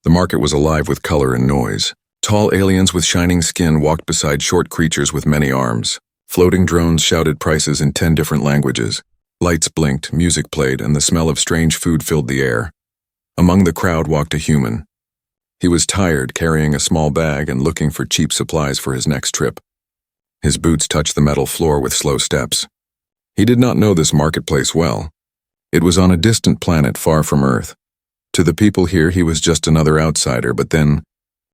The market was alive with color and noise. Tall aliens with shining skin walked beside short creatures with many arms. Floating drones shouted prices in 10 different languages. Lights blinked, music played, and the smell of strange food filled the air. Among the crowd walked a human. He was tired, carrying a small bag and looking for cheap supplies for his next trip. His boots touched the metal floor with slow steps. He did not know this marketplace well. It was on a distant planet far from Earth. To the people here, he was just another outsider, but then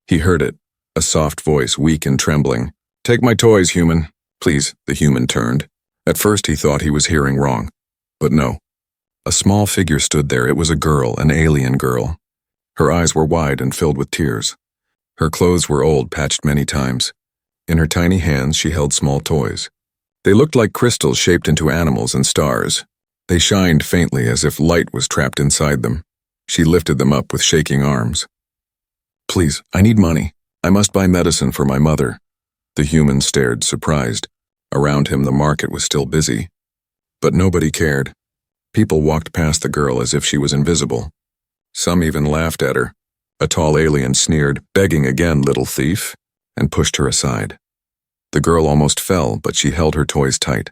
he heard it, a soft voice, weak and trembling. "Take my toys, human. Please." The human turned. At first he thought he was hearing wrong. But no. A small figure stood there. It was a girl, an alien girl. Her eyes were wide and filled with tears. Her clothes were old, patched many times. In her tiny hands she held small toys. They looked like crystals shaped into animals and stars. They shined faintly as if light was trapped inside them. She lifted them up with shaking arms. "Please, I need money. I must buy medicine for my mother." The human stared, surprised. Around him the market was still busy. But nobody cared. People walked past the girl as if she was invisible. Some even laughed at her. A tall alien sneered, "Begging again, little thief," and pushed her aside. The girl almost fell, but she held her toys tight.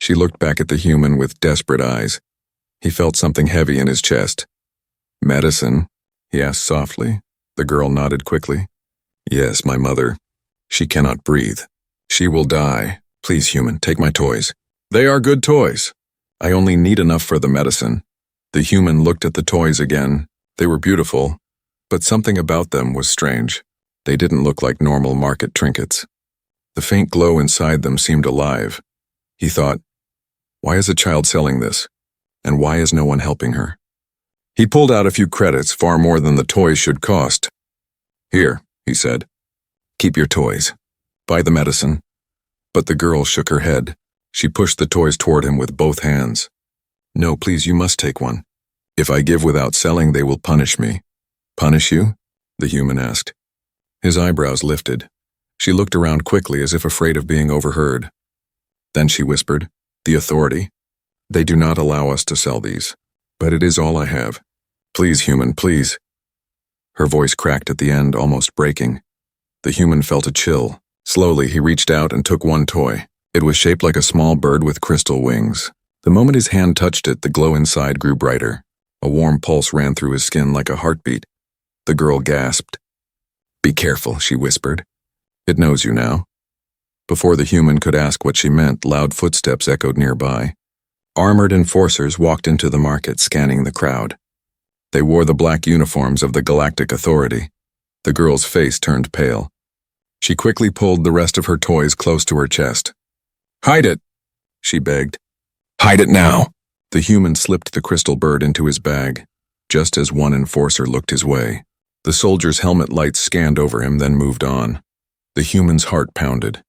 She looked back at the human with desperate eyes. He felt something heavy in his chest. "Medicine?" he asked softly. The girl nodded quickly. "Yes, my mother. She cannot breathe. She will die. Please, human, take my toys." "They are good toys. I only need enough for the medicine." The human looked at the toys again. They were beautiful, but something about them was strange. They didn't look like normal market trinkets. The faint glow inside them seemed alive. He thought, why is a child selling this? And why is no one helping her? He pulled out a few credits, far more than the toys should cost. "Here," he said. "Keep your toys. Buy the medicine." But the girl shook her head. She pushed the toys toward him with both hands. "No, please, you must take one. If I give without selling, they will punish me." "Punish you?" the human asked. His eyebrows lifted. She looked around quickly as if afraid of being overheard. Then she whispered, "The authority. They do not allow us to sell these. But it is all I have. Please, human, please." Her voice cracked at the end, almost breaking. The human felt a chill. Slowly, he reached out and took one toy. It was shaped like a small bird with crystal wings. The moment his hand touched it, the glow inside grew brighter. A warm pulse ran through his skin like a heartbeat. The girl gasped. "Be careful," she whispered. "It knows you now." Before the human could ask what she meant, loud footsteps echoed nearby. Armored enforcers walked into the market, scanning the crowd. They wore the black uniforms of the Galactic Authority. The girl's face turned pale. She quickly pulled the rest of her toys close to her chest. "Hide it," she begged. "Hide it now." The human slipped the crystal bird into his bag, just as one enforcer looked his way. The soldier's helmet lights scanned over him, then moved on. The human's heart pounded.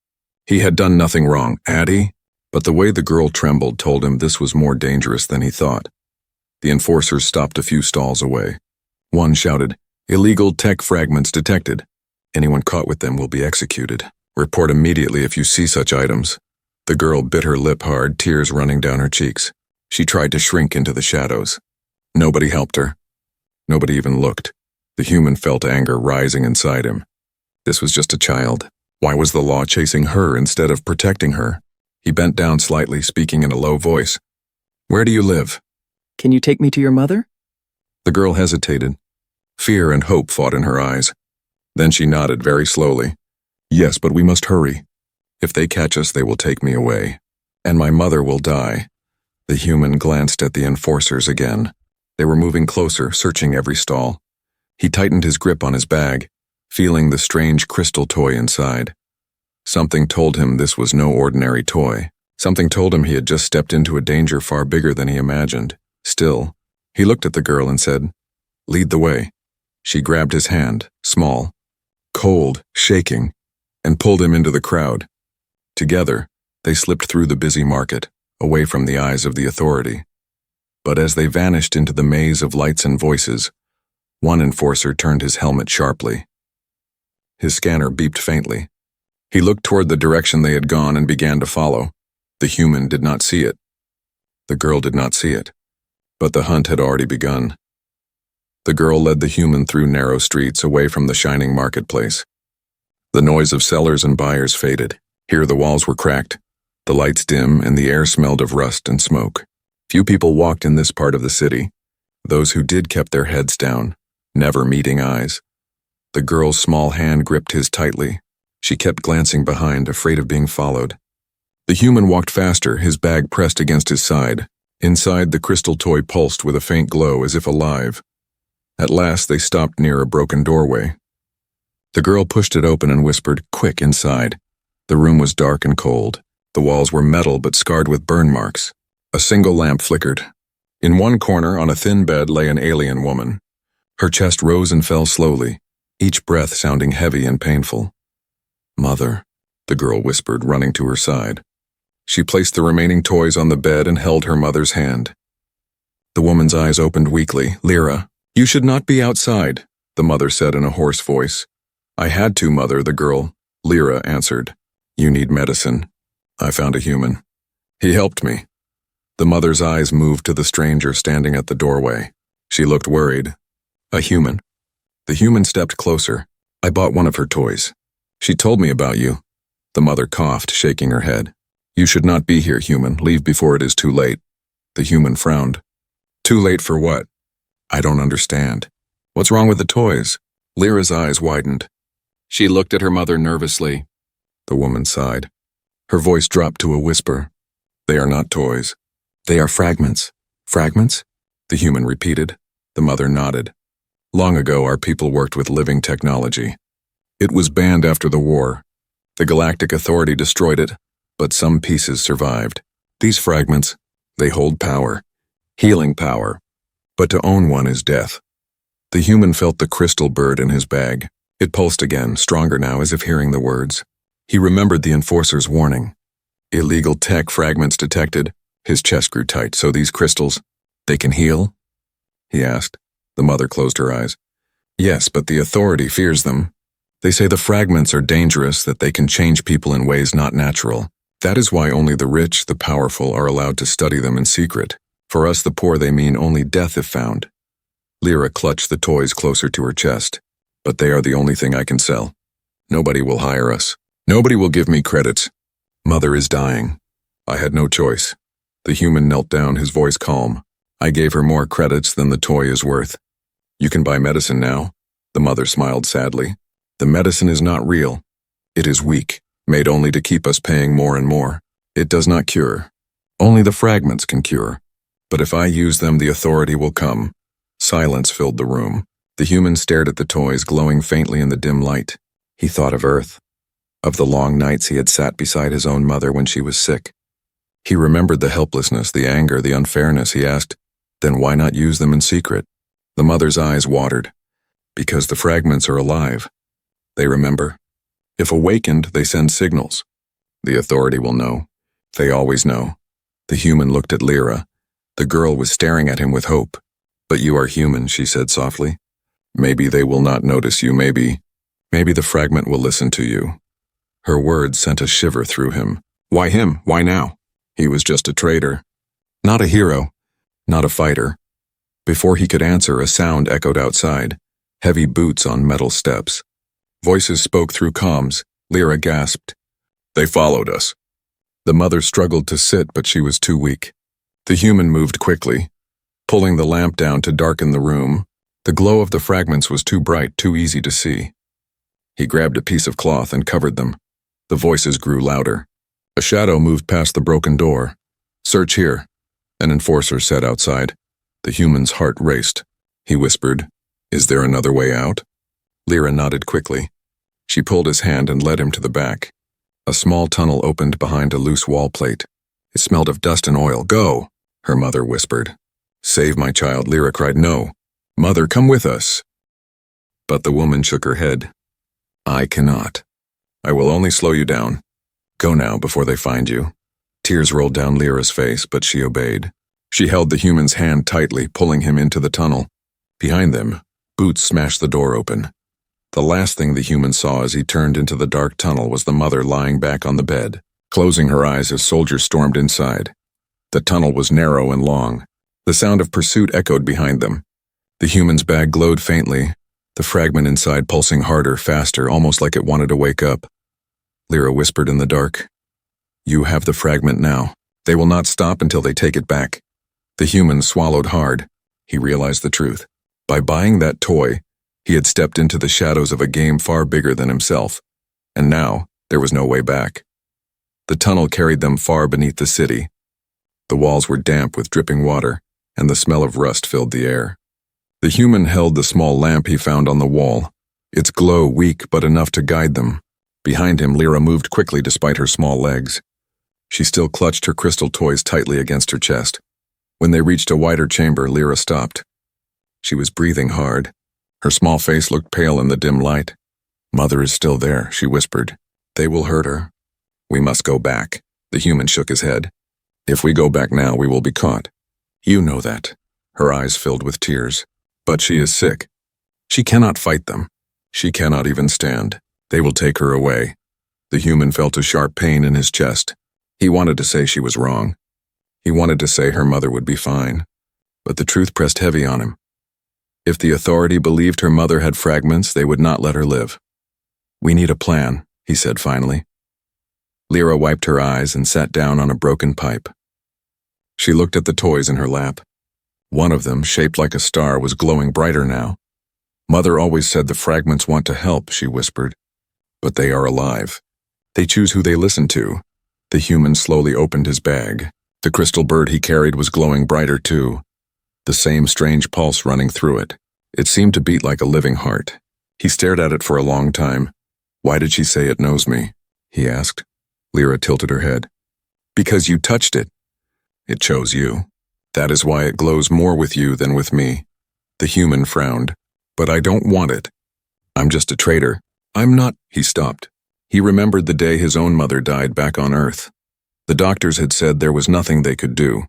He had done nothing wrong, had he? But the way the girl trembled told him this was more dangerous than he thought. The enforcers stopped a few stalls away. One shouted, "Illegal tech fragments detected. Anyone caught with them will be executed. Report immediately if you see such items." The girl bit her lip hard, tears running down her cheeks. She tried to shrink into the shadows. Nobody helped her. Nobody even looked. The human felt anger rising inside him. This was just a child. Why was the law chasing her instead of protecting her? He bent down slightly, speaking in a low voice. "Where do you live?" "Can you take me to your mother?" The girl hesitated. Fear and hope fought in her eyes. Then she nodded very slowly. "Yes, but we must hurry. If they catch us, they will take me away. And my mother will die." The human glanced at the enforcers again. They were moving closer, searching every stall. He tightened his grip on his bag, feeling the strange crystal toy inside. Something told him this was no ordinary toy. Something told him he had just stepped into a danger far bigger than he imagined. Still, he looked at the girl and said, "Lead the way." She grabbed his hand, small, cold, shaking, and pulled him into the crowd. Together, they slipped through the busy market, away from the eyes of the authority. But as they vanished into the maze of lights and voices, one enforcer turned his helmet sharply. His scanner beeped faintly. He looked toward the direction they had gone and began to follow. The human did not see it. The girl did not see it. But the hunt had already begun. The girl led the human through narrow streets away from the shining marketplace. The noise of sellers and buyers faded. Here the walls were cracked, the lights dim, and the air smelled of rust and smoke. Few people walked in this part of the city. Those who did kept their heads down, never meeting eyes. The girl's small hand gripped his tightly. She kept glancing behind, afraid of being followed. The human walked faster, his bag pressed against his side. Inside, the crystal toy pulsed with a faint glow, as if alive. At last, they stopped near a broken doorway. The girl pushed it open and whispered, "Quick, inside." The room was dark and cold. The walls were metal but scarred with burn marks. A single lamp flickered. In one corner, on a thin bed, lay an alien woman. Her chest rose and fell slowly, each breath sounding heavy and painful. "Mother," the girl whispered, running to her side. She placed the remaining toys on the bed and held her mother's hand. The woman's eyes opened weakly. "Lyra, you should not be outside," the mother said in a hoarse voice. "I had to, Mother," the girl, Lyra, answered. "You need medicine. I found a human. He helped me." The mother's eyes moved to the stranger standing at the doorway. She looked worried. "A human?" The human stepped closer. "I bought one of her toys. She told me about you." The mother coughed, shaking her head. "You should not be here, human. Leave before it is too late." The human frowned. "Too late for what?" "I don't understand. What's wrong with the toys?" Lyra's eyes widened. She looked at her mother nervously. The woman sighed. Her voice dropped to a whisper. "They are not toys. They are fragments." "Fragments?" the human repeated. The mother nodded. "Long ago, our people worked with living technology. It was banned after the war. The Galactic Authority destroyed it, but some pieces survived. These fragments, they hold power, healing power. But to own one is death." The human felt the crystal bird in his bag. It pulsed again, stronger now, as if hearing the words. He remembered the enforcer's warning. "Illegal tech fragments detected." His chest grew tight. "So these crystals, they can heal?" he asked. The mother closed her eyes. "Yes, but the Authority fears them. They say the fragments are dangerous, that they can change people in ways not natural. That is why only the rich, the powerful, are allowed to study them in secret. For us, the poor, they mean only death if found." Lyra clutched the toys closer to her chest. "But they are the only thing I can sell. Nobody will hire us. Nobody will give me credits. Mother is dying. I had no choice." The human knelt down, his voice calm. "I gave her more credits than the toy is worth." "You can buy medicine now?" The mother smiled sadly. "The medicine is not real. It is weak, made only to keep us paying more and more. It does not cure. Only the fragments can cure. But if I use them, the Authority will come." Silence filled the room. The human stared at the toys, glowing faintly in the dim light. He thought of Earth, of the long nights he had sat beside his own mother when she was sick. He remembered the helplessness, the anger, the unfairness. He asked, "Then why not use them in secret?" The mother's eyes watered. "Because the fragments are alive. They remember. If awakened, they send signals. The Authority will know. They always know." The human looked at Lyra. The girl was staring at him with hope. "But you are human," she said softly. "Maybe they will not notice you. Maybe the fragment will listen to you." Her words sent a shiver through him. Why him? Why now? He was just a traitor. Not a hero. Not a fighter. Before he could answer, a sound echoed outside. Heavy boots on metal steps. Voices spoke through comms. Lyra gasped. "They followed us." The mother struggled to sit, but she was too weak. The human moved quickly, pulling the lamp down to darken the room. The glow of the fragments was too bright, too easy to see. He grabbed a piece of cloth and covered them. The voices grew louder. A shadow moved past the broken door. "Search here," an enforcer said outside. The human's heart raced. He whispered, "Is there another way out?" Lyra nodded quickly. She pulled his hand and led him to the back. A small tunnel opened behind a loose wall plate. It smelled of dust and oil. "Go," her mother whispered. "Save my child," Lyra cried. "No. Mother, come with us." But the woman shook her head. "I cannot. I will only slow you down. Go now before they find you." Tears rolled down Lyra's face, but she obeyed. She held the human's hand tightly, pulling him into the tunnel. Behind them, boots smashed the door open. The last thing the human saw as he turned into the dark tunnel was the mother lying back on the bed, closing her eyes as soldiers stormed inside. The tunnel was narrow and long. The sound of pursuit echoed behind them. The human's bag glowed faintly, the fragment inside pulsing harder, faster, almost like it wanted to wake up. Lyra whispered in the dark. You have the fragment now. They will not stop until they take it back. The human swallowed hard. He realized the truth. By buying that toy, he had stepped into the shadows of a game far bigger than himself, and now there was no way back. The tunnel carried them far beneath the city. The walls were damp with dripping water, and the smell of rust filled the air. The human held the small lamp he found on the wall, its glow weak but enough to guide them. Behind him, Lyra moved quickly despite her small legs. She still clutched her crystal toys tightly against her chest. When they reached a wider chamber, Lyra stopped. She was breathing hard. Her small face looked pale in the dim light. Mother is still there, she whispered. They will hurt her. We must go back. The human shook his head. If we go back now, we will be caught. You know that. Her eyes filled with tears. But she is sick. She cannot fight them. She cannot even stand. They will take her away. The human felt a sharp pain in his chest. He wanted to say she was wrong. He wanted to say her mother would be fine. But the truth pressed heavy on him. If the authority believed her mother had fragments, they would not let her live. We need a plan, he said finally. Lyra wiped her eyes and sat down on a broken pipe. She looked at the toys in her lap. One of them, shaped like a star, was glowing brighter now. Mother always said the fragments want to help, she whispered. But they are alive. They choose who they listen to. The human slowly opened his bag. The crystal bird he carried was glowing brighter too. The same strange pulse running through it. It seemed to beat like a living heart. He stared at it for a long time. Why did she say it knows me? He asked. Lyra tilted her head. Because you touched it. It chose you. That is why it glows more with you than with me. The human frowned. But I don't want it. I'm just a traitor. I'm not. He stopped. He remembered the day his own mother died back on Earth. The doctors had said there was nothing they could do.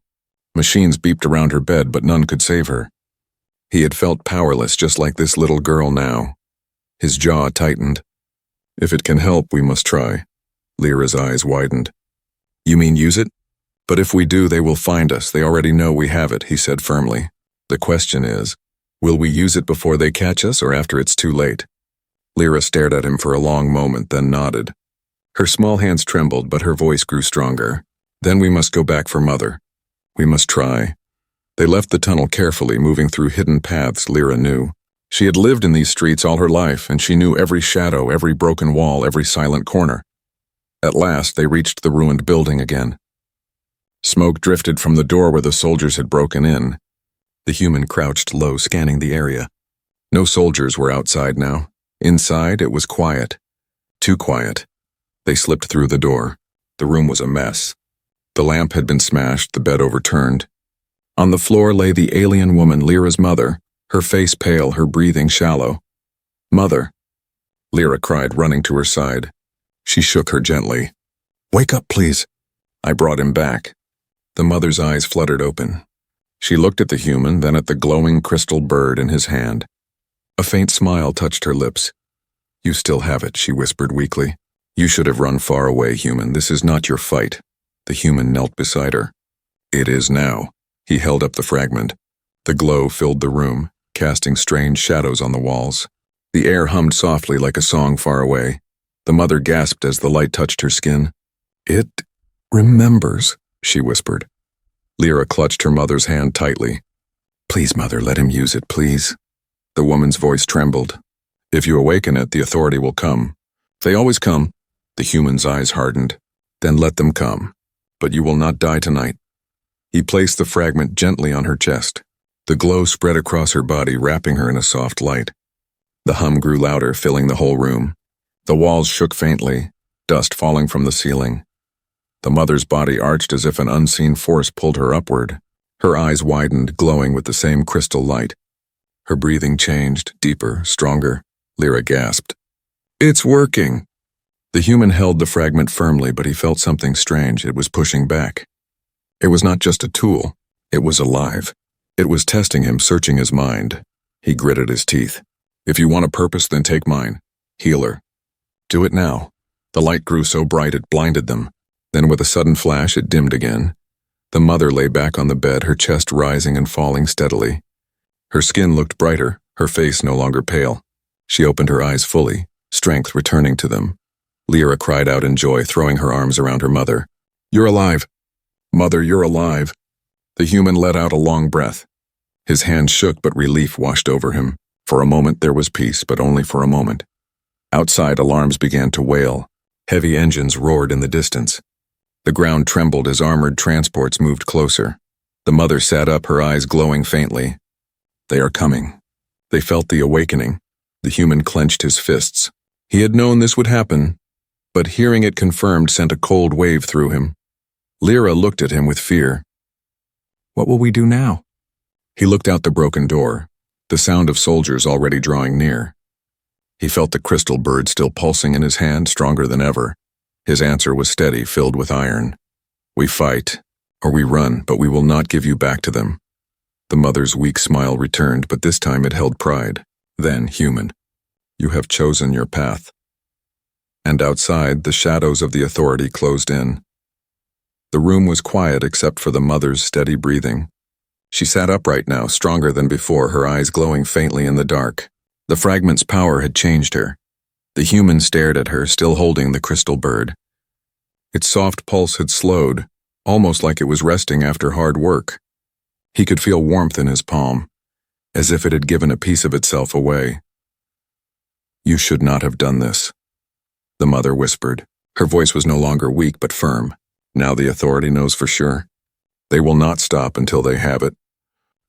Machines beeped around her bed, but none could save her. He had felt powerless, just like this little girl now. His jaw tightened. If it can help, we must try. Lyra's eyes widened. You mean use it? But if we do, they will find us. They already know we have it, he said firmly. The question is, will we use it before they catch us or after it's too late? Lyra stared at him for a long moment, then nodded. Her small hands trembled, but her voice grew stronger. Then we must go back for Mother. We must try. They left the tunnel carefully, moving through hidden paths Lyra knew. She had lived in these streets all her life, and she knew every shadow, every broken wall, every silent corner. At last, they reached the ruined building again. Smoke drifted from the door where the soldiers had broken in. The human crouched low, scanning the area. No soldiers were outside now. Inside, it was quiet. Too quiet. They slipped through the door. The room was a mess. The lamp had been smashed, the bed overturned. On the floor lay the alien woman, Lyra's mother, her face pale, her breathing shallow. Mother, Lyra cried, running to her side. She shook her gently. Wake up, please. I brought him back. The mother's eyes fluttered open. She looked at the human, then at the glowing crystal bird in his hand. A faint smile touched her lips. You still have it, she whispered weakly. You should have run far away, human. This is not your fight. The human knelt beside her. It is now. He held up the fragment. The glow filled the room, casting strange shadows on the walls. The air hummed softly like a song far away. The mother gasped as the light touched her skin. It remembers, she whispered. Lyra clutched her mother's hand tightly. Please, Mother, let him use it, please. The woman's voice trembled. If you awaken it, the authority will come. They always come. The human's eyes hardened. Then let them come. But you will not die tonight. He placed the fragment gently on her chest. The glow spread across her body, wrapping her in a soft light. The hum grew louder, filling the whole room. The walls shook faintly, dust falling from the ceiling. The mother's body arched as if an unseen force pulled her upward. Her eyes widened, glowing with the same crystal light. Her breathing changed, deeper, stronger. Lyra gasped. It's working! The human held the fragment firmly, but he felt something strange. It was pushing back. It was not just a tool. It was alive. It was testing him, searching his mind. He gritted his teeth. If you want a purpose, then take mine. Healer. Do it now. The light grew so bright it blinded them. Then with a sudden flash, it dimmed again. The mother lay back on the bed, her chest rising and falling steadily. Her skin looked brighter, her face no longer pale. She opened her eyes fully, strength returning to them. Lyra cried out in joy, throwing her arms around her mother. "You're alive! Mother, you're alive!" The human let out a long breath. His hand shook, but relief washed over him. For a moment there was peace, but only for a moment. Outside, alarms began to wail. Heavy engines roared in the distance. The ground trembled as armored transports moved closer. The mother sat up, her eyes glowing faintly. They are coming. They felt the awakening. The human clenched his fists. He had known this would happen, but hearing it confirmed sent a cold wave through him. Lyra looked at him with fear. What will we do now? He looked out the broken door, the sound of soldiers already drawing near. He felt the crystal bird still pulsing in his hand, stronger than ever. His answer was steady, filled with iron. "We fight, or we run, but we will not give you back to them." The mother's weak smile returned, but this time it held pride. "Then, human, you have chosen your path." And outside, the shadows of the authority closed in. The room was quiet except for the mother's steady breathing. She sat upright now, stronger than before, her eyes glowing faintly in the dark. The fragment's power had changed her. The human stared at her, still holding the crystal bird. Its soft pulse had slowed, almost like it was resting after hard work. He could feel warmth in his palm, as if it had given a piece of itself away. "You should not have done this," the mother whispered. Her voice was no longer weak but firm. "Now the authority knows for sure. They will not stop until they have it."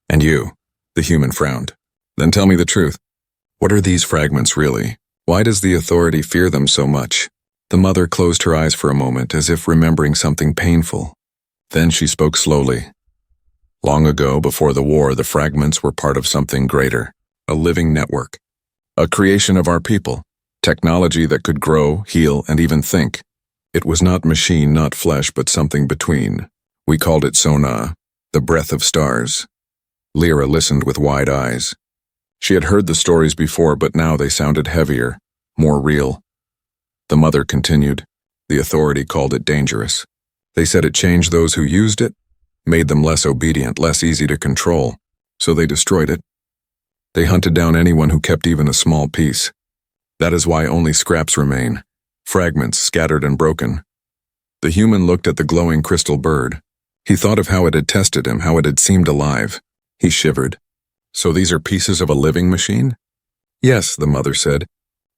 "And you," the human frowned. "Then tell me the truth. What are these fragments really? Why does the authority fear them so much?" The mother closed her eyes for a moment, as if remembering something painful. Then she spoke slowly. "Long ago, before the war, the fragments were part of something greater, a living network, a creation of our people, technology that could grow, heal, and even think. It was not machine, not flesh, but something between. We called it Sona, the breath of stars." Lyra listened with wide eyes. She had heard the stories before, but now they sounded heavier, more real. The mother continued. "The authority called it dangerous. They said it changed those who used it, made them less obedient, less easy to control. So they destroyed it. They hunted down anyone who kept even a small piece. That is why only scraps remain, fragments scattered and broken." The human looked at the glowing crystal bird. He thought of how it had tested him, how it had seemed alive. He shivered. "So these are pieces of a living machine?" "Yes," the mother said,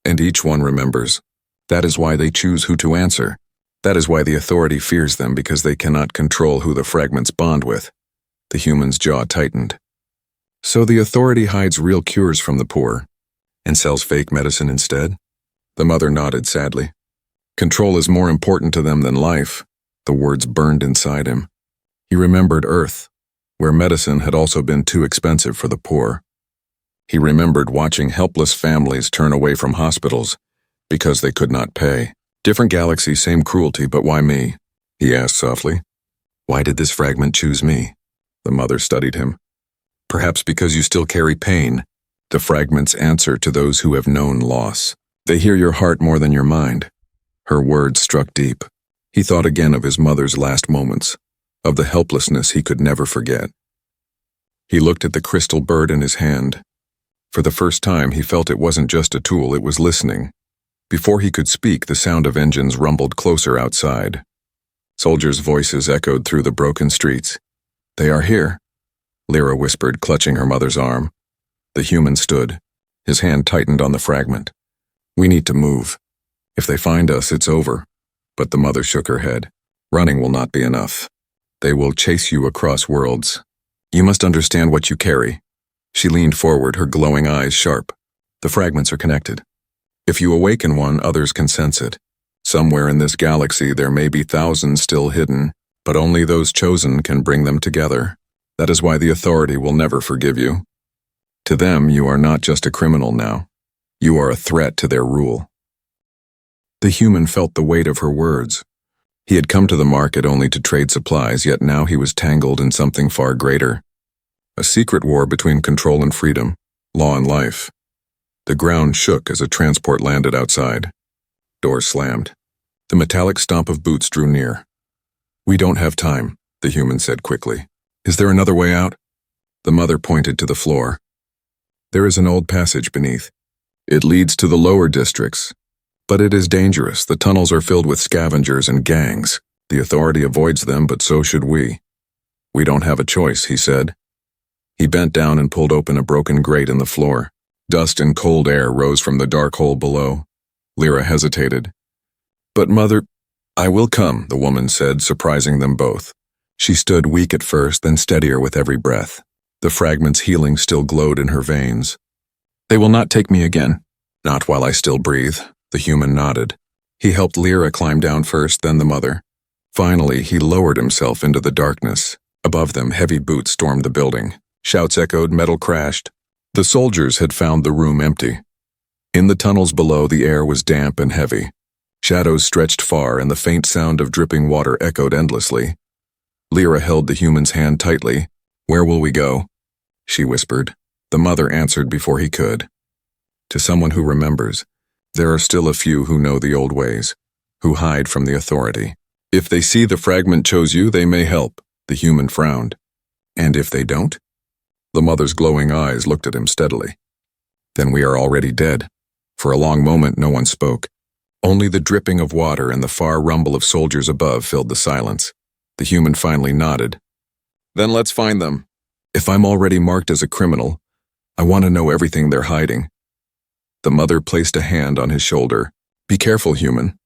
"and each one remembers. That is why they choose who to answer. That is why the authority fears them, because they cannot control who the fragments bond with." The human's jaw tightened. "So the authority hides real cures from the poor, and sells fake medicine instead?" The mother nodded sadly. "Control is more important to them than life." The words burned inside him. He remembered Earth, where medicine had also been too expensive for the poor. He remembered watching helpless families turn away from hospitals because they could not pay. "Different galaxy, same cruelty, but why me?" he asked softly. "Why did this fragment choose me?" The mother studied him. "Perhaps because you still carry pain. The fragments answer to those who have known loss. They hear your heart more than your mind." Her words struck deep. He thought again of his mother's last moments, of the helplessness he could never forget. He looked at the crystal bird in his hand. For the first time, he felt it wasn't just a tool, it was listening. Before he could speak, the sound of engines rumbled closer outside. Soldiers' voices echoed through the broken streets. "They are here," Lyra whispered, clutching her mother's arm. The human stood. His hand tightened on the fragment. "We need to move. If they find us, it's over." But the mother shook her head. "Running will not be enough. They will chase you across worlds. You must understand what you carry." She leaned forward, her glowing eyes sharp. "The fragments are connected. If you awaken one, others can sense it. Somewhere in this galaxy there may be thousands still hidden, but only those chosen can bring them together. That is why the authority will never forgive you. To them, you are not just a criminal now. You are a threat to their rule." The human felt the weight of her words. He had come to the market only to trade supplies, yet now he was tangled in something far greater. A secret war between control and freedom, law and life. The ground shook as a transport landed outside. Doors slammed. The metallic stomp of boots drew near. "We don't have time," the human said quickly. "Is there another way out?" The mother pointed to the floor. There is an old passage beneath. It leads to the lower districts. But it is dangerous. The tunnels are filled with scavengers and gangs. The Authority avoids them, but so should we. We don't have a choice, he said. He bent down and pulled open a broken grate in the floor. Dust and cold air rose from the dark hole below. Lyra hesitated. But Mother, I will come, the woman said, surprising them both. She stood weak at first, then steadier with every breath. The fragments healing still glowed in her veins. They will not take me again. Not while I still breathe, the human nodded. He helped Lyra climb down first, then the mother. Finally, he lowered himself into the darkness. Above them, heavy boots stormed the building. Shouts echoed, metal crashed. The soldiers had found the room empty. In the tunnels below, the air was damp and heavy. Shadows stretched far, and the faint sound of dripping water echoed endlessly. Lyra held the human's hand tightly. Where will we go? She whispered. The mother answered before he could. To someone who remembers, there are still a few who know the old ways, who hide from the Authority. If they see the fragment chose you, they may help, the human frowned. And if they don't? The mother's glowing eyes looked at him steadily. Then we are already dead. For a long moment, no one spoke. Only the dripping of water and the far rumble of soldiers above filled the silence. The human finally nodded. Then let's find them. If I'm already marked as a criminal, I want to know everything they're hiding. The mother placed a hand on his shoulder. Be careful, human.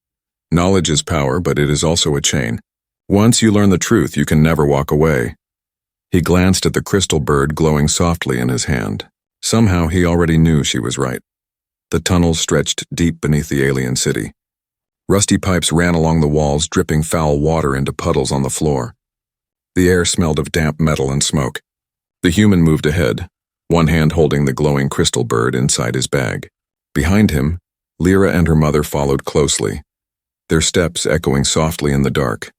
Knowledge is power, but it is also a chain. Once you learn the truth, you can never walk away. He glanced at the crystal bird glowing softly in his hand. Somehow he already knew she was right. The tunnels stretched deep beneath the alien city. Rusty pipes ran along the walls, dripping foul water into puddles on the floor. The air smelled of damp metal and smoke. The human moved ahead, one hand holding the glowing crystal bird inside his bag. Behind him, Lyra and her mother followed closely, their steps echoing softly in the dark.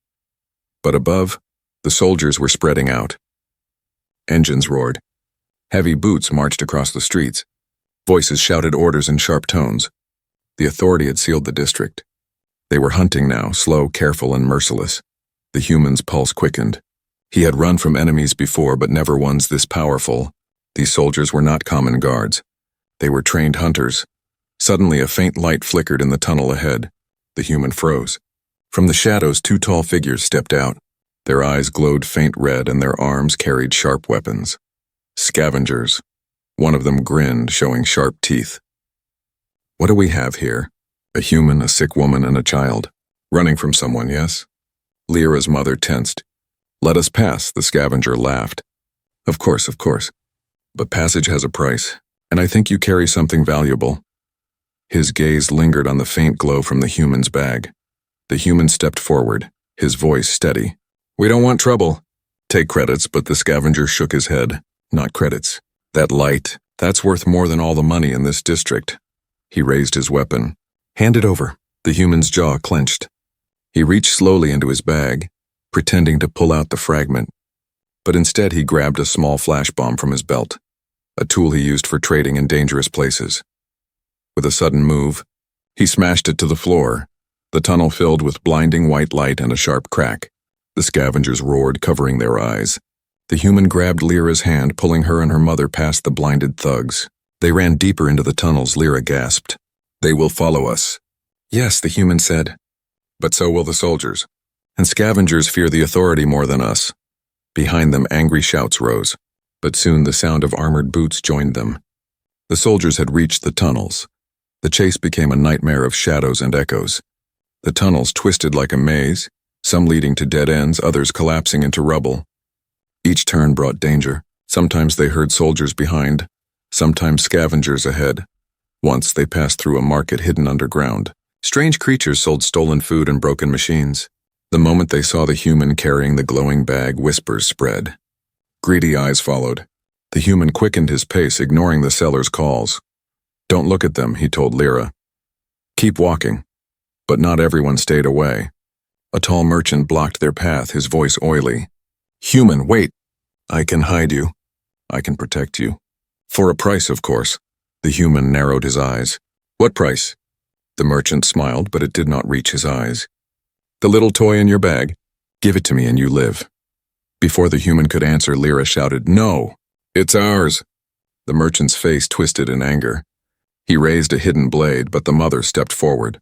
But above, the soldiers were spreading out. Engines roared. Heavy boots marched across the streets. Voices shouted orders in sharp tones. The Authority had sealed the district. They were hunting now, slow, careful, and merciless. The human's pulse quickened. He had run from enemies before, but never ones this powerful. These soldiers were not common guards. They were trained hunters. Suddenly, a faint light flickered in the tunnel ahead. The human froze. From the shadows, two tall figures stepped out. Their eyes glowed faint red, and their arms carried sharp weapons. Scavengers. One of them grinned, showing sharp teeth. What do we have here? A human, a sick woman, and a child. Running from someone, yes? Lyra's mother tensed. Let us pass, the scavenger laughed. Of course. But passage has a price, and I think you carry something valuable. His gaze lingered on the faint glow from the human's bag. The human stepped forward, his voice steady. We don't want trouble. Take credits, but the scavenger shook his head. Not credits. That light, that's worth more than all the money in this district. He raised his weapon. Hand it over. The human's jaw clenched. He reached slowly into his bag, pretending to pull out the fragment. But instead he grabbed a small flash bomb from his belt, a tool he used for trading in dangerous places. With a sudden move, he smashed it to the floor, the tunnel filled with blinding white light and a sharp crack. The scavengers roared, covering their eyes. The human grabbed Lyra's hand, pulling her and her mother past the blinded thugs. They ran deeper into the tunnels. Lyra gasped. They will follow us. Yes, the human said. But so will the soldiers. And scavengers fear the Authority more than us. Behind them, angry shouts rose. But soon the sound of armored boots joined them. The soldiers had reached the tunnels. The chase became a nightmare of shadows and echoes. The tunnels twisted like a maze, some leading to dead ends, others collapsing into rubble. Each turn brought danger. Sometimes they heard soldiers behind, sometimes scavengers ahead. Once they passed through a market hidden underground. Strange creatures sold stolen food and broken machines. The moment they saw the human carrying the glowing bag, whispers spread. Greedy eyes followed. The human quickened his pace, ignoring the seller's calls. Don't look at them, he told Lyra. Keep walking. But not everyone stayed away. A tall merchant blocked their path, his voice oily. Human, wait. I can hide you. I can protect you. For a price, of course. The human narrowed his eyes. What price? The merchant smiled, but it did not reach his eyes. The little toy in your bag. Give it to me and you live. Before the human could answer, Lyra shouted, No! It's ours! The merchant's face twisted in anger. He raised a hidden blade, but the mother stepped forward.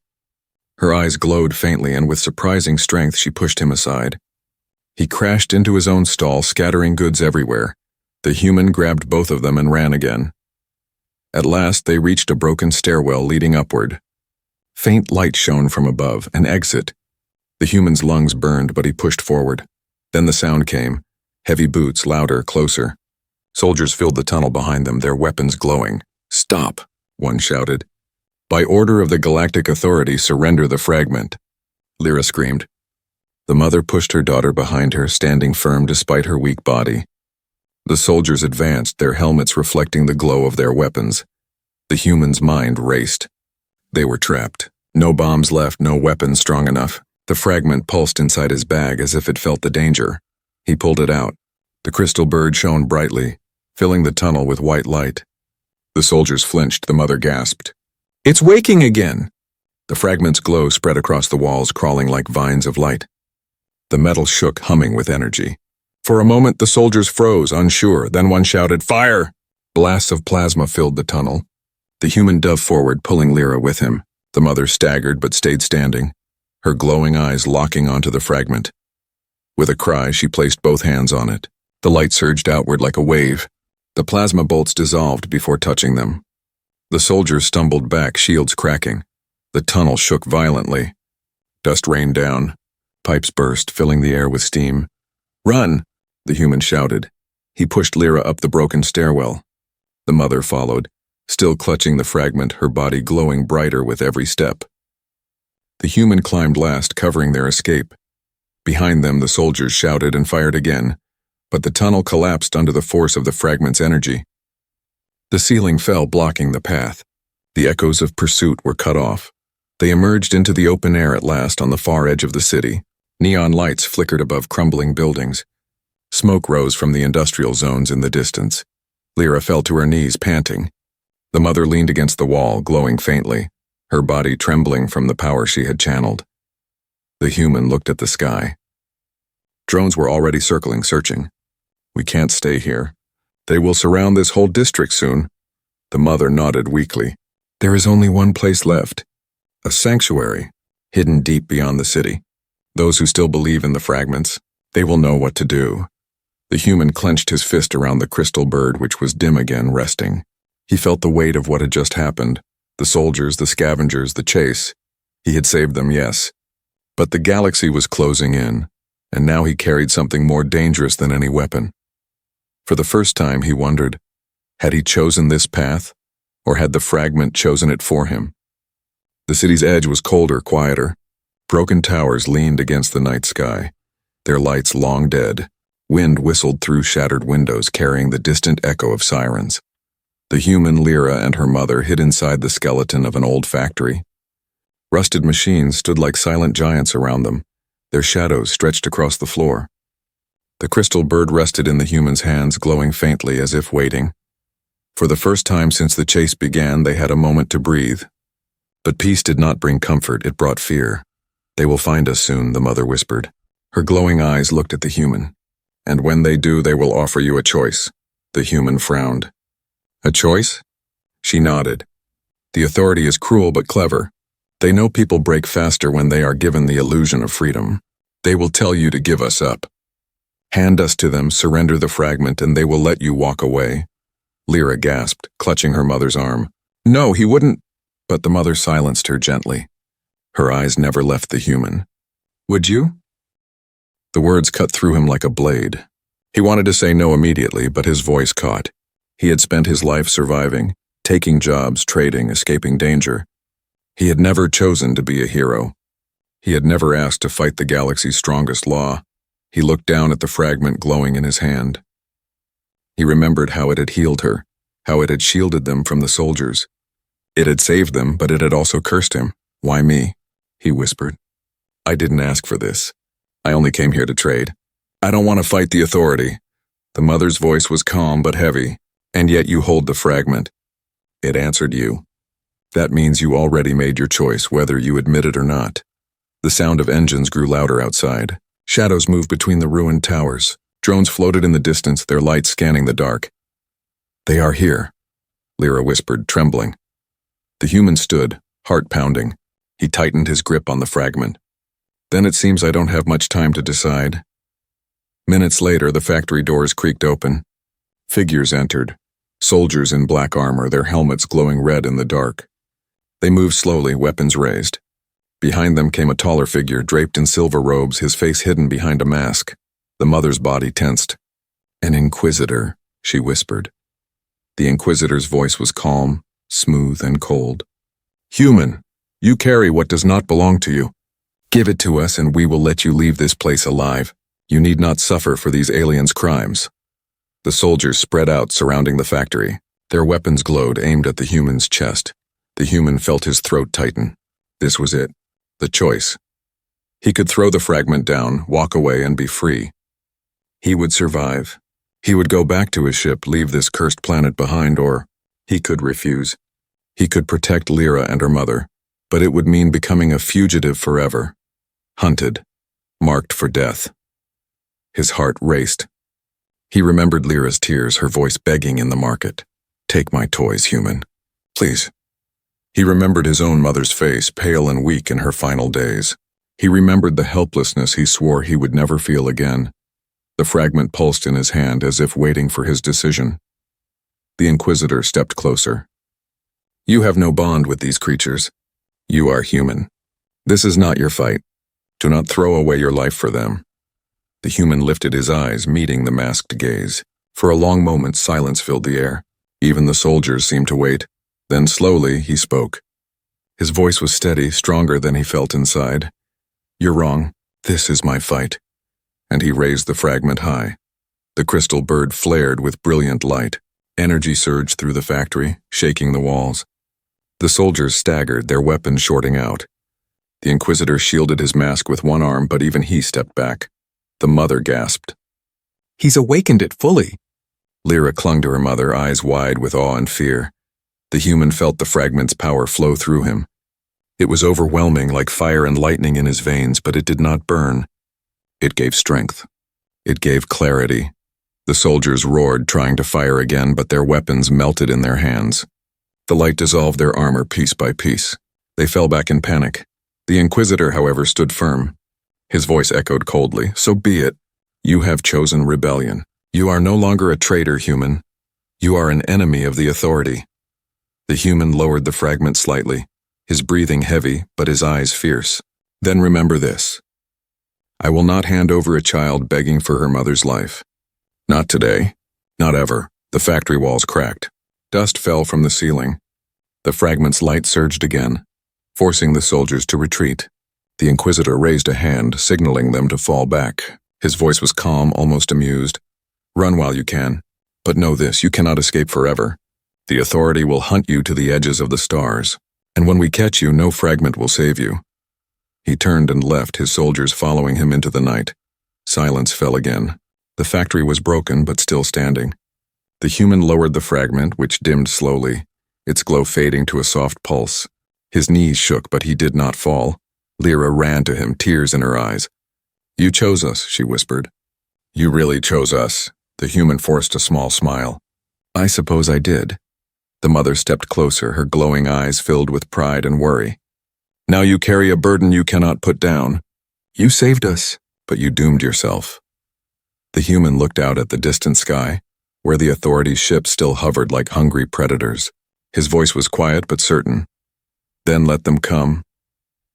Her eyes glowed faintly, and with surprising strength she pushed him aside. He crashed into his own stall, scattering goods everywhere. The human grabbed both of them and ran again. At last they reached a broken stairwell leading upward. Faint light shone from above, an exit. The human's lungs burned, but he pushed forward. Then the sound came. Heavy boots, louder, closer. Soldiers filled the tunnel behind them, their weapons glowing. "Stop," one shouted. "By order of the Galactic Authority, surrender the fragment," Lyra screamed. The mother pushed her daughter behind her, standing firm despite her weak body. The soldiers advanced, their helmets reflecting the glow of their weapons. The human's mind raced. They were trapped. No bombs left, no weapons strong enough. The fragment pulsed inside his bag as if it felt the danger. He pulled it out. The crystal bird shone brightly, filling the tunnel with white light. The soldiers flinched, the mother gasped. "It's waking again!" The fragment's glow spread across the walls, crawling like vines of light. The metal shook, humming with energy. For a moment the soldiers froze, unsure, then one shouted, "Fire!" Blasts of plasma filled the tunnel. The human dove forward, pulling Lyra with him. The mother staggered but stayed standing, her glowing eyes locking onto the fragment. With a cry, she placed both hands on it. The light surged outward like a wave. The plasma bolts dissolved before touching them. The soldiers stumbled back, shields cracking. The tunnel shook violently. Dust rained down. Pipes burst, filling the air with steam. "Run!" the human shouted. He pushed Lyra up the broken stairwell. The mother followed, still clutching the fragment, her body glowing brighter with every step. The human climbed last, covering their escape. Behind them, the soldiers shouted and fired again, but the tunnel collapsed under the force of the fragment's energy. The ceiling fell, blocking the path. The echoes of pursuit were cut off. They emerged into the open air at last on the far edge of the city. Neon lights flickered above crumbling buildings. Smoke rose from the industrial zones in the distance. Lyra fell to her knees, panting. The mother leaned against the wall, glowing faintly, her body trembling from the power she had channeled. The human looked at the sky. Drones were already circling, searching. "We can't stay here. They will surround this whole district soon." The mother nodded weakly. "There is only one place left. A sanctuary, hidden deep beyond the city. Those who still believe in the fragments, they will know what to do." The human clenched his fist around the crystal bird, which was dim again, resting. He felt the weight of what had just happened. The soldiers, the scavengers, the chase. He had saved them, yes. But the galaxy was closing in, and now he carried something more dangerous than any weapon. For the first time, he wondered, had he chosen this path, or had the fragment chosen it for him? The city's edge was colder, quieter. Broken towers leaned against the night sky, their lights long dead. Wind whistled through shattered windows, carrying the distant echo of sirens. The human Lyra and her mother hid inside the skeleton of an old factory. Rusted machines stood like silent giants around them, their shadows stretched across the floor. The crystal bird rested in the human's hands, glowing faintly as if waiting. For the first time since the chase began, they had a moment to breathe. But peace did not bring comfort, it brought fear. "They will find us soon," the mother whispered. Her glowing eyes looked at the human. "And when they do, they will offer you a choice." The human frowned. "A choice?" She nodded. "The authority is cruel but clever. They know people break faster when they are given the illusion of freedom. They will tell you to give us up. Hand us to them, surrender the fragment, and they will let you walk away." Lyra gasped, clutching her mother's arm. "No, he wouldn't." But the mother silenced her gently. Her eyes never left the human. "Would you?" The words cut through him like a blade. He wanted to say no immediately, but his voice caught. He had spent his life surviving, taking jobs, trading, escaping danger. He had never chosen to be a hero. He had never asked to fight the galaxy's strongest law. He looked down at the fragment glowing in his hand. He remembered how it had healed her, how it had shielded them from the soldiers. It had saved them, but it had also cursed him. "Why me?" he whispered. "I didn't ask for this. I only came here to trade. I don't want to fight the authority." The mother's voice was calm but heavy. "And yet you hold the fragment." It answered you. "That means you already made your choice, whether you admit it or not." The sound of engines grew louder outside. Shadows moved between the ruined towers. Drones floated in the distance, their lights scanning the dark. They are here, Lyra whispered, trembling. The human stood, heart pounding. He tightened his grip on the fragment. Then it seems I don't have much time to decide. Minutes later, the factory doors creaked open. Figures entered, soldiers in black armor, their helmets glowing red in the dark. They moved slowly, weapons raised. Behind them came a taller figure, draped in silver robes, his face hidden behind a mask. The mother's body tensed. An inquisitor, she whispered. The inquisitor's voice was calm, smooth, and cold. Human, you carry what does not belong to you. Give it to us and we will let you leave this place alive. You need not suffer for these aliens' crimes. The soldiers spread out, surrounding the factory. Their weapons glowed, aimed at the human's chest. The human felt his throat tighten. This was it. The choice. He could throw the fragment down, walk away, and be free. He would survive. He would go back to his ship, leave this cursed planet behind, or he could refuse. He could protect Lyra and her mother, but it would mean becoming a fugitive forever. Hunted. Marked for death. His heart raced. He remembered Lyra's tears, her voice begging in the market. Take my toys, human. Please. He remembered his own mother's face, pale and weak in her final days. He remembered the helplessness he swore he would never feel again. The fragment pulsed in his hand as if waiting for his decision. The Inquisitor stepped closer. You have no bond with these creatures. You are human. This is not your fight. Do not throw away your life for them. The human lifted his eyes, meeting the masked gaze. For a long moment, silence filled the air. Even the soldiers seemed to wait. Then slowly, he spoke. His voice was steady, stronger than he felt inside. You're wrong. This is my fight. And he raised the fragment high. The crystal bird flared with brilliant light. Energy surged through the factory, shaking the walls. The soldiers staggered, their weapons shorting out. The Inquisitor shielded his mask with one arm, but even he stepped back. The mother gasped. He's awakened it fully. Lyra clung to her mother, eyes wide with awe and fear. The human felt the fragment's power flow through him. It was overwhelming, like fire and lightning in his veins, but it did not burn. It gave strength. It gave clarity. The soldiers roared, trying to fire again, but their weapons melted in their hands. The light dissolved their armor piece by piece. They fell back in panic. The Inquisitor, however, stood firm. His voice echoed coldly. So be it. You have chosen rebellion. You are no longer a traitor, human. You are an enemy of the Authority. The human lowered the fragment slightly, his breathing heavy, but his eyes fierce. Then remember this. I will not hand over a child begging for her mother's life. Not today. Not ever. The factory walls cracked. Dust fell from the ceiling. The fragment's light surged again, forcing the soldiers to retreat. The Inquisitor raised a hand, signaling them to fall back. His voice was calm, almost amused. Run while you can. But know this, you cannot escape forever. The Authority will hunt you to the edges of the stars. And when we catch you, no fragment will save you. He turned and left, his soldiers following him into the night. Silence fell again. The factory was broken, but still standing. The human lowered the fragment, which dimmed slowly, its glow fading to a soft pulse. His knees shook, but he did not fall. Lyra ran to him, tears in her eyes. You chose us, she whispered. You really chose us. The human forced a small smile. I suppose I did. The mother stepped closer, her glowing eyes filled with pride and worry. Now you carry a burden you cannot put down. You saved us, but you doomed yourself. The human looked out at the distant sky, where the Authority's ships still hovered like hungry predators. His voice was quiet but certain. Then let them come.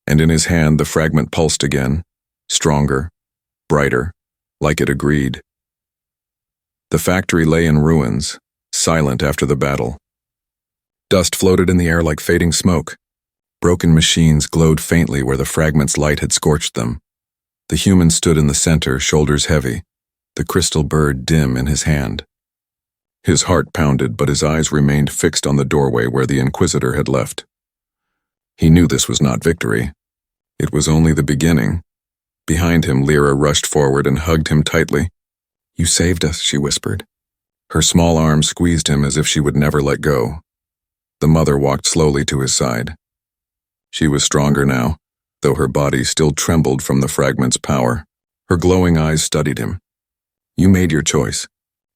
And in his hand the fragment pulsed again, stronger, brighter, like it agreed. The factory lay in ruins, silent after the battle. Dust floated in the air like fading smoke. Broken machines glowed faintly where the fragment's light had scorched them. The human stood in the center, shoulders heavy, the crystal bird dim in his hand. His heart pounded, but his eyes remained fixed on the doorway where the Inquisitor had left. He knew this was not victory. It was only the beginning. Behind him, Lyra rushed forward and hugged him tightly. You saved us, she whispered. Her small arm squeezed him as if she would never let go. The mother walked slowly to his side. She was stronger now, though her body still trembled from the fragment's power. Her glowing eyes studied him. You made your choice.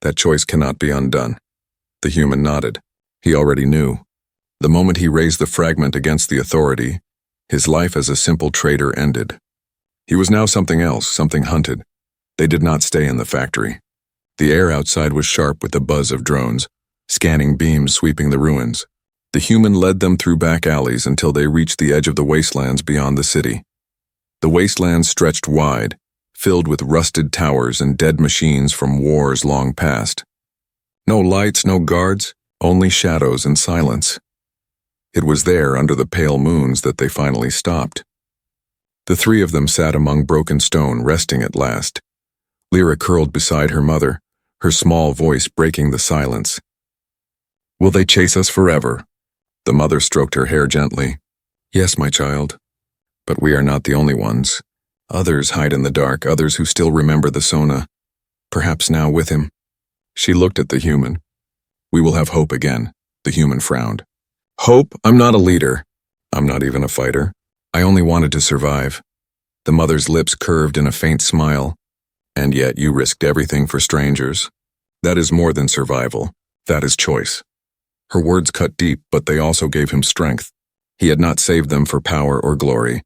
That choice cannot be undone. The human nodded. He already knew. The moment he raised the fragment against the Authority, his life as a simple trader ended. He was now something else, something hunted. They did not stay in the factory. The air outside was sharp with the buzz of drones, scanning beams sweeping the ruins. The human led them through back alleys until they reached the edge of the wastelands beyond the city. The wastelands stretched wide, filled with rusted towers and dead machines from wars long past. No lights, no guards, only shadows and silence. It was there, under the pale moons, that they finally stopped. The three of them sat among broken stone, resting at last. Lyra curled beside her mother, her small voice breaking the silence. "Will they chase us forever?" The mother stroked her hair gently. "Yes, my child. But we are not the only ones. Others hide in the dark, others who still remember the Sona. Perhaps now with him." She looked at the human. "We will have hope again." The human frowned. "Hope? I'm not a leader. I'm not even a fighter. I only wanted to survive." The mother's lips curved in a faint smile. "And yet you risked everything for strangers. That is more than survival. That is choice." Her words cut deep, but they also gave him strength. He had not saved them for power or glory.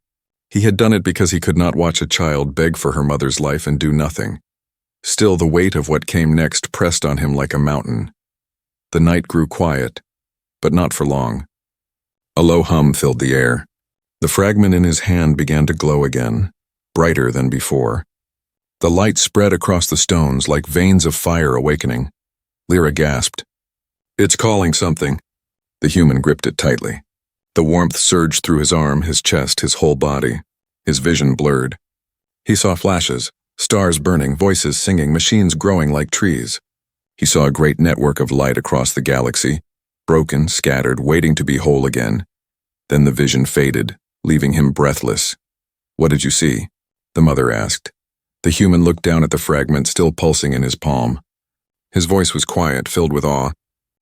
He had done it because he could not watch a child beg for her mother's life and do nothing. Still, the weight of what came next pressed on him like a mountain. The night grew quiet, but not for long. A low hum filled the air. The fragment in his hand began to glow again, brighter than before. The light spread across the stones like veins of fire awakening. Lyra gasped. "It's calling something." The human gripped it tightly. The warmth surged through his arm, his chest, his whole body. His vision blurred. He saw flashes, stars burning, voices singing, machines growing like trees. He saw a great network of light across the galaxy, broken, scattered, waiting to be whole again. Then the vision faded, leaving him breathless. "What did you see?" the mother asked. The human looked down at the fragment still pulsing in his palm. His voice was quiet, filled with awe.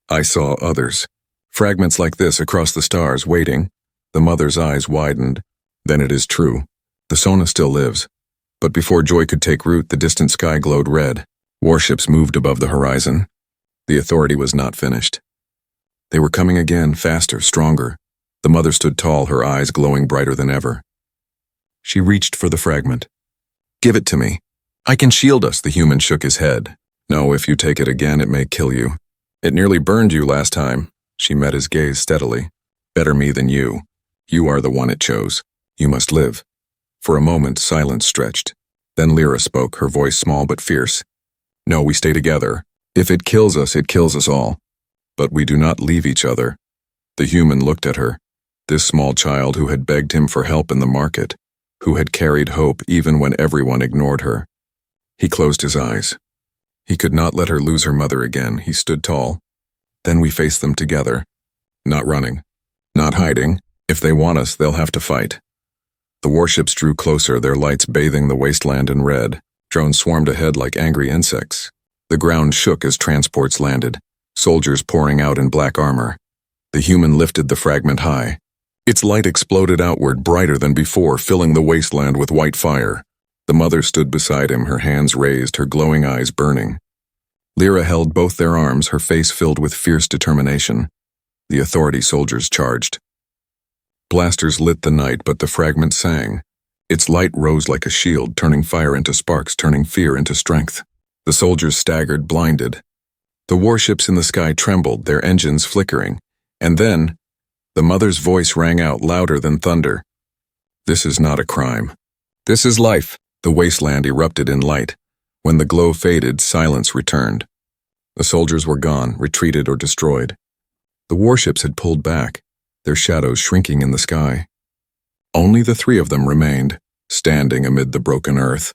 "I saw others. Fragments like this across the stars, waiting." The mother's eyes widened. "Then it is true. The Sona still lives." But before joy could take root, the distant sky glowed red. Warships moved above the horizon. The Authority was not finished. They were coming again, faster, stronger. The mother stood tall, her eyes glowing brighter than ever. She reached for the fragment. "Give it to me. I can shield us." The human shook his head. "No, if you take it again, it may kill you. It nearly burned you last time." She met his gaze steadily. "Better me than you. You are the one it chose. You must live." For a moment, silence stretched. Then Lyra spoke, her voice small but fierce. "No, we stay together. If it kills us all. But we do not leave each other." The human looked at her. This small child who had begged him for help in the market, who had carried hope even when everyone ignored her. He closed his eyes. He could not let her lose her mother again. He stood tall. "Then we face them together. Not running. Not hiding. If they want us, they'll have to fight." The warships drew closer, their lights bathing the wasteland in red. Drones swarmed ahead like angry insects. The ground shook as transports landed, soldiers pouring out in black armor. The human lifted the fragment high. Its light exploded outward, brighter than before, filling the wasteland with white fire. The mother stood beside him, her hands raised, her glowing eyes burning. Lyra held both their arms, her face filled with fierce determination. The Authority soldiers charged. Blasters lit the night, but the fragment sang. Its light rose like a shield, turning fire into sparks, turning fear into strength. The soldiers staggered, blinded. The warships in the sky trembled, their engines flickering. And then, the mother's voice rang out louder than thunder. "This is not a crime. This is life." The wasteland erupted in light. When the glow faded, silence returned. The soldiers were gone, retreated or destroyed. The warships had pulled back, their shadows shrinking in the sky. Only the three of them remained, standing amid the broken earth.